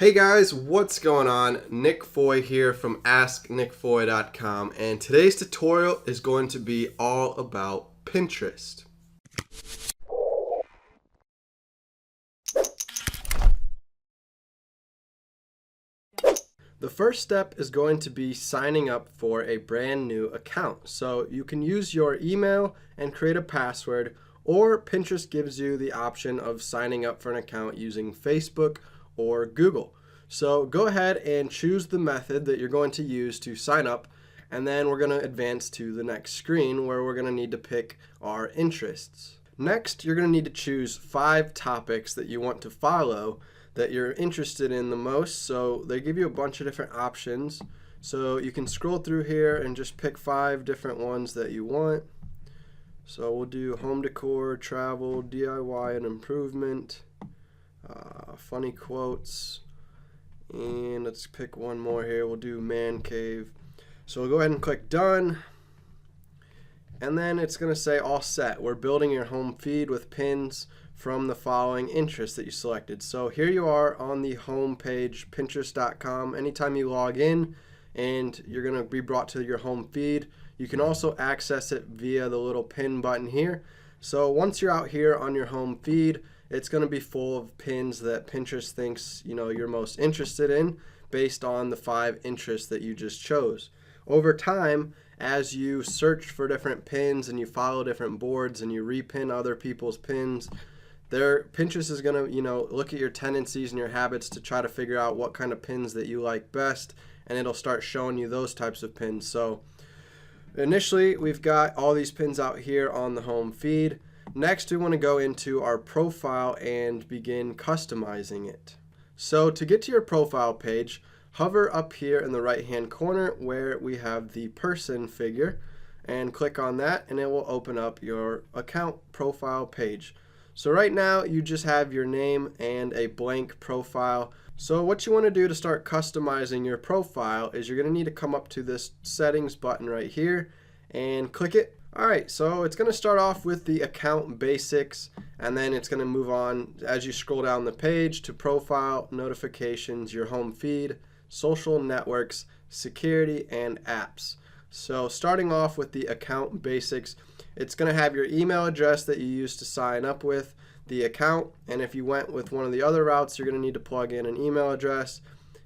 Hey guys, what's going on? Nick Foy here from AskNickFoy.com, and today's tutorial is going to be all about Pinterest. The first step is going to be signing up for a brand new account. So you can use your email and create a password, or Pinterest gives you the option of signing up for an account using Facebook or Google. So go ahead and choose the method that you're going to use to sign up, and then we're going to advance to the next screen where we're going to need to pick our interests. Next, you're going to need to choose 5 topics that you want to follow that you're interested in the most. So they give you a bunch of different options. So you can scroll through here and just pick 5 different ones that you want. So we'll do home decor, travel, DIY and improvement, funny quotes, and let's pick one more here. We'll do man cave. So we'll go ahead and click done. And then it's going to say all set. We're building your home feed with pins from the following interests that you selected. So here you are on the home page, Pinterest.com. Anytime you log in and you're going to be brought to your home feed, you can also access it via the little pin button here. So once you're out here on your home feed, it's going to be full of pins that Pinterest thinks you're most interested in based on the 5 interests that you just chose. Over time, as you search for different pins and you follow different boards and you repin other people's pins, Pinterest is going to look at your tendencies and your habits to try to figure out what kind of pins that you like best, and it'll start showing you those types of pins. So initially, we've got all these pins out here on the home feed. Next, we want to go into our profile and begin customizing it. So to get to your profile page, hover up here in the right-hand corner where we have the person figure and click on that, and it will open up your account profile page. So right now, you just have your name and a blank profile. So what you want to do to start customizing your profile is you're going to need to come up to this settings button right here and click it. Alright, so it's going to start off with the account basics, and then it's going to move on as you scroll down the page to profile, notifications, your home feed, social networks, security, and apps. So starting off with the account basics, it's going to have your email address that you used to sign up with the account, and if you went with one of the other routes, you're going to need to plug in an email address,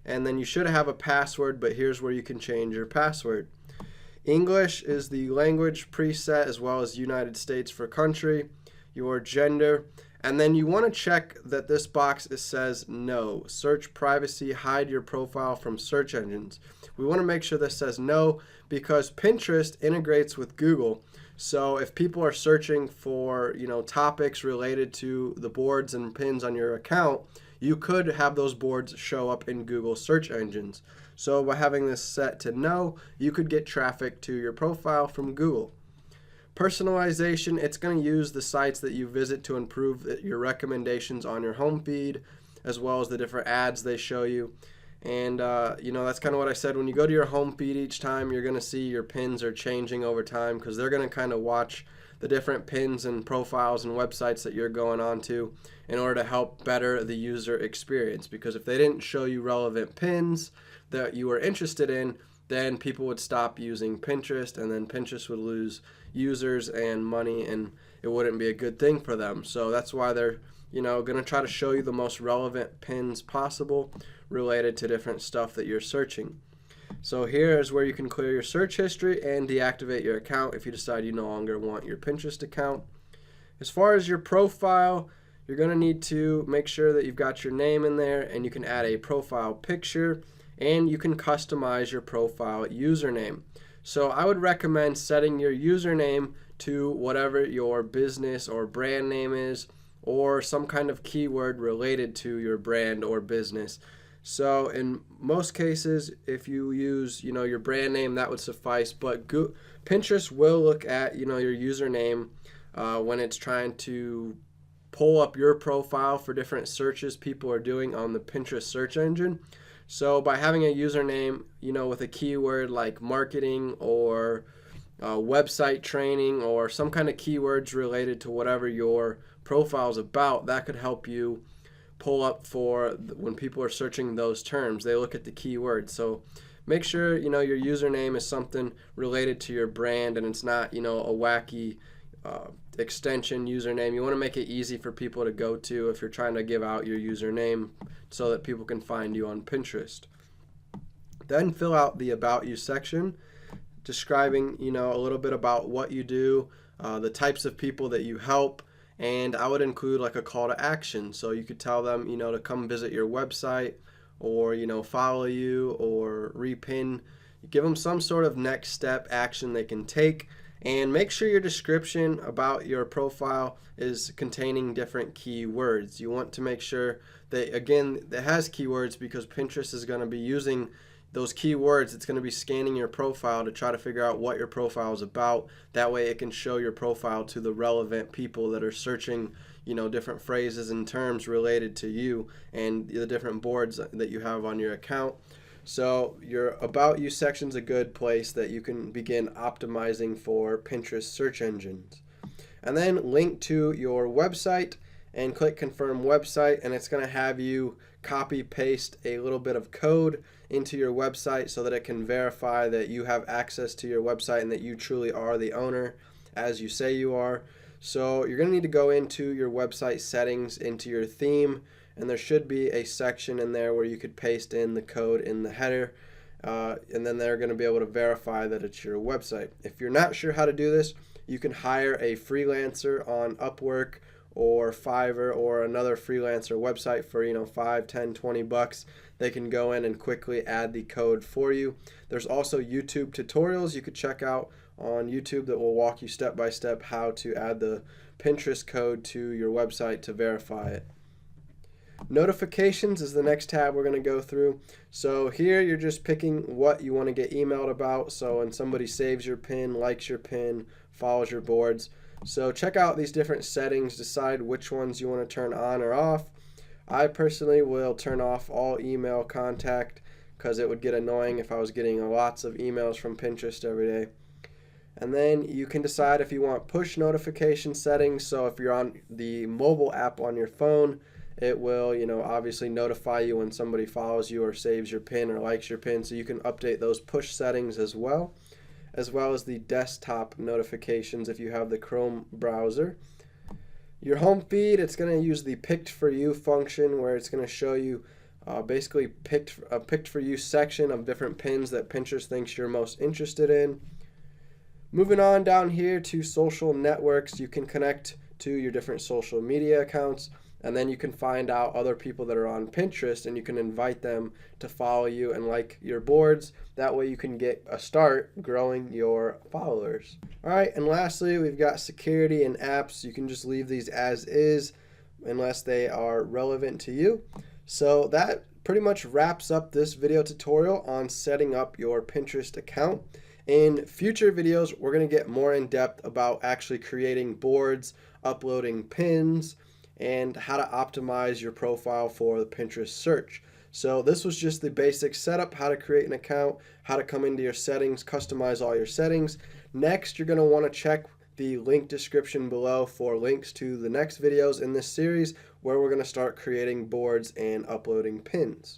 and then you should have a password, but here's where you can change your password. English is the language preset, as well as United States for country, your gender, and then you want to check that this box says no. Search privacy, hide your profile from search engines. We want to make sure this says no because Pinterest integrates with Google. So if people are searching for topics related to the boards and pins on your account, you could have those boards show up in Google search engines. So by having this set to no, you could get traffic to your profile from Google. Personalization, it's going to use the sites that you visit to improve your recommendations on your home feed, as well as the different ads they show you. And that's kind of what I said. When you go to your home feed each time, you're going to see your pins are changing over time because they're going to kind of watch the different pins and profiles and websites that you're going on to in order to help better the user experience. Because if they didn't show you relevant pins that you were interested in, then people would stop using Pinterest, and then Pinterest would lose users and money, and it wouldn't be a good thing for them. So that's why they're going to try to show you the most relevant pins possible related to different stuff that you're searching. So here is where you can clear your search history and deactivate your account if you decide you no longer want your Pinterest account. As far as your profile, you're going to need to make sure that you've got your name in there, and you can add a profile picture, and you can customize your profile username. So I would recommend setting your username to whatever your business or brand name is, or some kind of keyword related to your brand or business. So in most cases, if you use your brand name, that would suffice, but Pinterest will look at your username when it's trying to pull up your profile for different searches people are doing on the Pinterest search engine. So by having a username, with a keyword like marketing or website training or some kind of keywords related to whatever your profile is about, that could help you pull up for when people are searching those terms. They look at the keywords. So make sure your username is something related to your brand, and it's not a wacky extension username. You want to make it easy for people to go to if you're trying to give out your username so that people can find you on Pinterest. Then fill out the About You section, describing a little bit about what you do, the types of people that you help, and I would include like a call to action. So you could tell them to come visit your website, or follow you, or repin. Give them some sort of next step action they can take, and make sure your description about your profile is containing different keywords. You want to make sure that, again, that has keywords, because Pinterest is going to be using those keywords. It's going to be scanning your profile to try to figure out what your profile is about. That way it can show your profile to the relevant people that are searching different phrases and terms related to you and the different boards that you have on your account. So your About You section is a good place that you can begin optimizing for Pinterest search engines. And then link to your website and click Confirm Website, and it's going to have you copy paste a little bit of code into your website so that it can verify that you have access to your website and that you truly are the owner as you say you are. So you're going to need to go into your website settings, into your theme, and there should be a section in there where you could paste in the code in the header, and then they're going to be able to verify that it's your website. If you're not sure how to do this, you can hire a freelancer on Upwork or Fiverr or another freelancer website for $5, $10, $20. They can go in and quickly add the code for you. There's also YouTube tutorials you could check out on YouTube that will walk you step by step how to add the Pinterest code to your website to verify it. Notifications is the next tab we're going to go through. So here you're just picking what you want to get emailed about. So when somebody saves your pin, likes your pin, follows your boards. So check out these different settings, decide which ones you want to turn on or off. I personally will turn off all email contact because it would get annoying if I was getting lots of emails from Pinterest every day. And then you can decide if you want push notification settings. So if you're on the mobile app on your phone, it will, obviously notify you when somebody follows you or saves your pin or likes your pin. So you can update those push settings as well as the desktop notifications if you have the Chrome browser. Your home feed, it's going to use the picked for you function, where it's going to show you basically a picked for you section of different pins that Pinterest thinks you're most interested in. Moving on down here to social networks, you can connect to your different social media accounts, and then you can find out other people that are on Pinterest, and you can invite them to follow you and like your boards. That way you can get a start growing your followers. All right, and lastly, we've got security and apps. You can just leave these as is unless they are relevant to you. So that pretty much wraps up this video tutorial on setting up your Pinterest account. In future videos, we're going to get more in depth about actually creating boards, uploading pins, and how to optimize your profile for the Pinterest search. So this was just the basic setup, how to create an account, how to come into your settings, customize all your settings. Next, you're going to want to check the link description below for links to the next videos in this series where we're going to start creating boards and uploading pins.